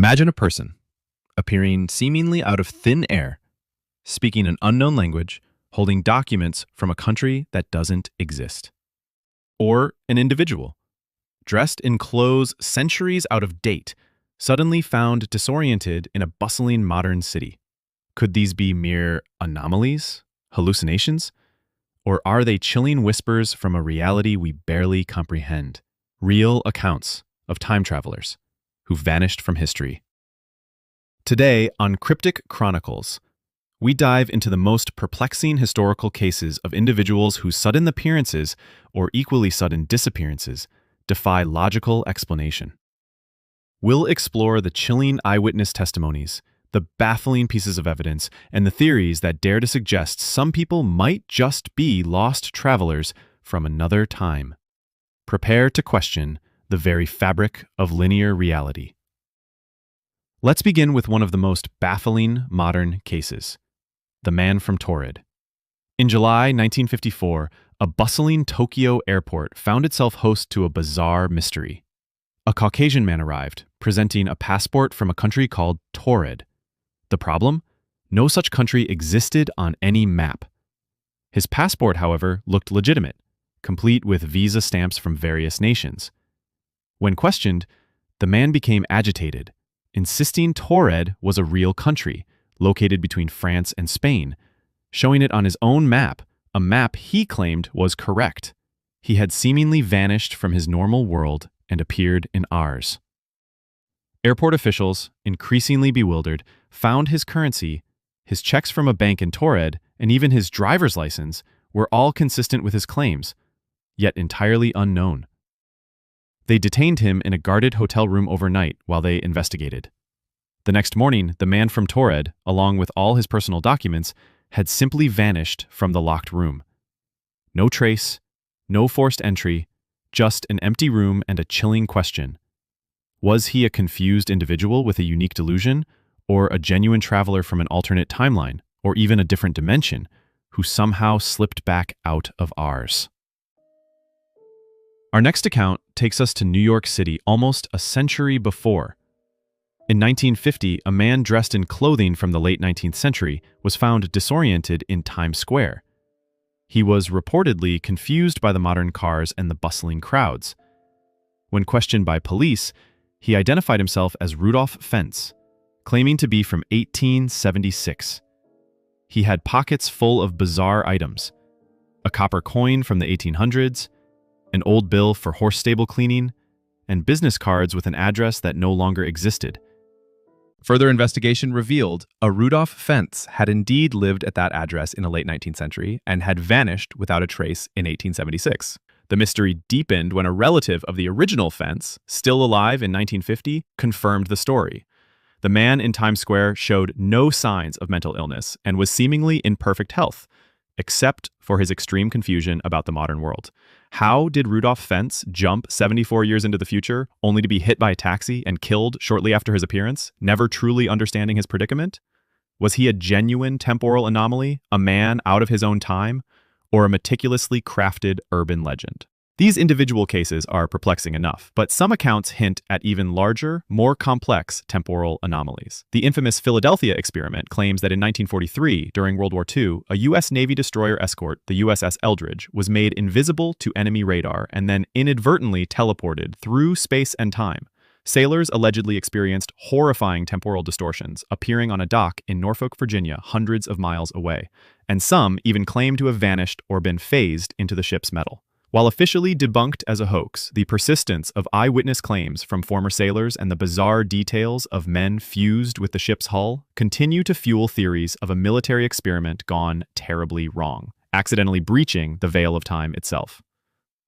Imagine a person appearing seemingly out of thin air, speaking an unknown language, holding documents from a country that doesn't exist. Or an individual, dressed in clothes centuries out of date, suddenly found disoriented in a bustling modern city. Could these be mere anomalies, hallucinations? Or are they chilling whispers from a reality we barely comprehend? Real accounts of time travelers who vanished from history. Today on Cryptic Chronicles, we dive into the most perplexing historical cases of individuals whose sudden appearances or equally sudden disappearances defy logical explanation. We'll explore the chilling eyewitness testimonies, the baffling pieces of evidence, and the theories that dare to suggest some people might just be lost travelers from another time. Prepare to question the very fabric of linear reality. Let's begin with one of the most baffling modern cases, the man from Torrid. In July 1954, a bustling Tokyo airport found itself host to a bizarre mystery. A Caucasian man arrived, presenting a passport from a country called Torrid. The problem? No such country existed on any map. His passport, however, looked legitimate, complete with visa stamps from various nations. When questioned, the man became agitated, insisting Torrid was a real country, located between France and Spain, showing it on his own map, a map he claimed was correct. He had seemingly vanished from his normal world and appeared in ours. Airport officials, increasingly bewildered, found his currency, his checks from a bank in Torrid, and even his driver's license were all consistent with his claims, yet entirely unknown. They detained him in a guarded hotel room overnight while they investigated. The next morning, the man from Torrid, along with all his personal documents, had simply vanished from the locked room. No trace, no forced entry, just an empty room and a chilling question. Was he a confused individual with a unique delusion, or a genuine traveler from an alternate timeline, or even a different dimension, who somehow slipped back out of ours? Our next account takes us to New York City almost a century before. In 1950, a man dressed in clothing from the late 19th century was found disoriented in Times Square. He was reportedly confused by the modern cars and the bustling crowds. When questioned by police, he identified himself as Rudolph Fentz, claiming to be from 1876. He had pockets full of bizarre items: a copper coin from the 1800s, an old bill for horse stable cleaning, and business cards with an address that no longer existed. Further investigation revealed a Rudolph Fentz had indeed lived at that address in the late 19th century and had vanished without a trace in 1876. The mystery deepened when a relative of the original Fentz, still alive in 1950, confirmed the story. The man in Times Square showed no signs of mental illness and was seemingly in perfect health, except for his extreme confusion about the modern world. How did Rudolph Fentz jump 74 years into the future, only to be hit by a taxi and killed shortly after his appearance, never truly understanding his predicament? Was he a genuine temporal anomaly, a man out of his own time, or a meticulously crafted urban legend? These individual cases are perplexing enough, but some accounts hint at even larger, more complex temporal anomalies. The infamous Philadelphia experiment claims that in 1943, during World War II, a U.S. Navy destroyer escort, the USS Eldridge, was made invisible to enemy radar and then inadvertently teleported through space and time. Sailors allegedly experienced horrifying temporal distortions, appearing on a dock in Norfolk, Virginia, hundreds of miles away, and some even claim to have vanished or been phased into the ship's metal. While officially debunked as a hoax, the persistence of eyewitness claims from former sailors and the bizarre details of men fused with the ship's hull continue to fuel theories of a military experiment gone terribly wrong, accidentally breaching the veil of time itself.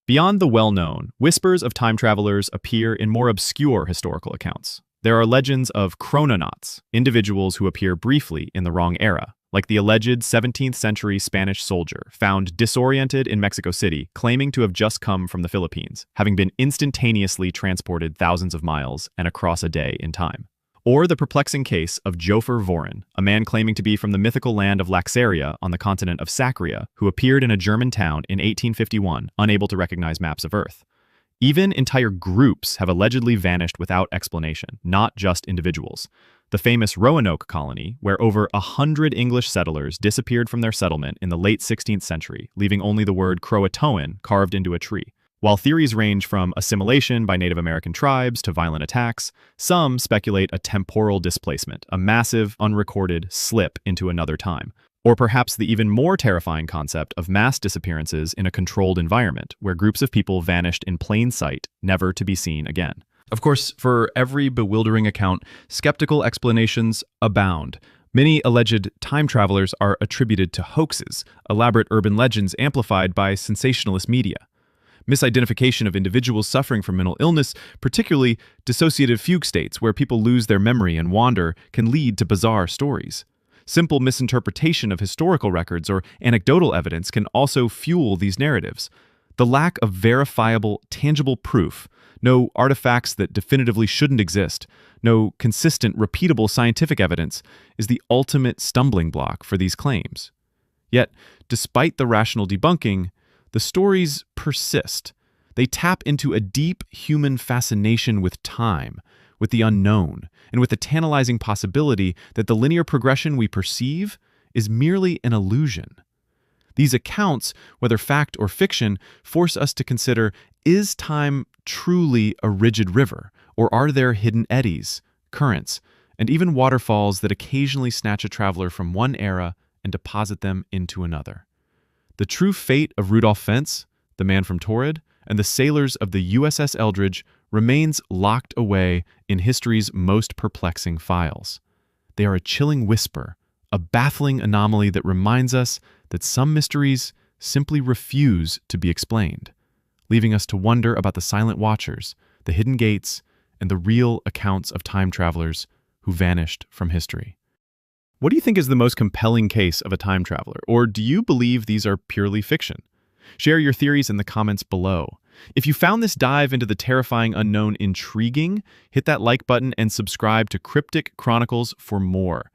Beyond the well-known, whispers of time travelers appear in more obscure historical accounts. There are legends of chrononauts, individuals who appear briefly in the wrong era, like the alleged 17th century Spanish soldier found disoriented in Mexico City, claiming to have just come from the Philippines, having been instantaneously transported thousands of miles and across a day in time. Or the perplexing case of Jofer Voren, a man claiming to be from the mythical land of Laxaria on the continent of Sacria, who appeared in a German town in 1851, unable to recognize maps of Earth. Even entire groups have allegedly vanished without explanation, not just individuals. The famous Roanoke colony, where over 100 English settlers disappeared from their settlement in the late 16th century, leaving only the word Croatoan carved into a tree. While theories range from assimilation by Native American tribes to violent attacks, some speculate a temporal displacement, a massive, unrecorded slip into another time. Or perhaps the even more terrifying concept of mass disappearances in a controlled environment, where groups of people vanished in plain sight, never to be seen again. Of course, for every bewildering account, skeptical explanations abound. Many alleged time travelers are attributed to hoaxes, elaborate urban legends amplified by sensationalist media. Misidentification of individuals suffering from mental illness, particularly dissociative fugue states where people lose their memory and wander, can lead to bizarre stories. Simple misinterpretation of historical records or anecdotal evidence can also fuel these narratives. The lack of verifiable, tangible proof, no artifacts that definitively shouldn't exist, no consistent, repeatable scientific evidence, is the ultimate stumbling block for these claims. Yet, despite the rational debunking, the stories persist. They tap into a deep human fascination with time, with the unknown, and with the tantalizing possibility that the linear progression we perceive is merely an illusion. These accounts, whether fact or fiction, force us to consider, is time truly a rigid river, or are there hidden eddies, currents, and even waterfalls that occasionally snatch a traveler from one era and deposit them into another? The true fate of Rudolph Fentz, the man from Torrid, and the sailors of the USS Eldridge remains locked away in history's most perplexing files. They are a chilling whisper, a baffling anomaly that reminds us that some mysteries simply refuse to be explained, leaving us to wonder about the silent watchers, the hidden gates, and the real accounts of time travelers who vanished from history. What do you think is the most compelling case of a time traveler, or do you believe these are purely fiction? Share your theories in the comments below. If you found this dive into the terrifying unknown intriguing, hit that like button and subscribe to Cryptic Chronicles for more.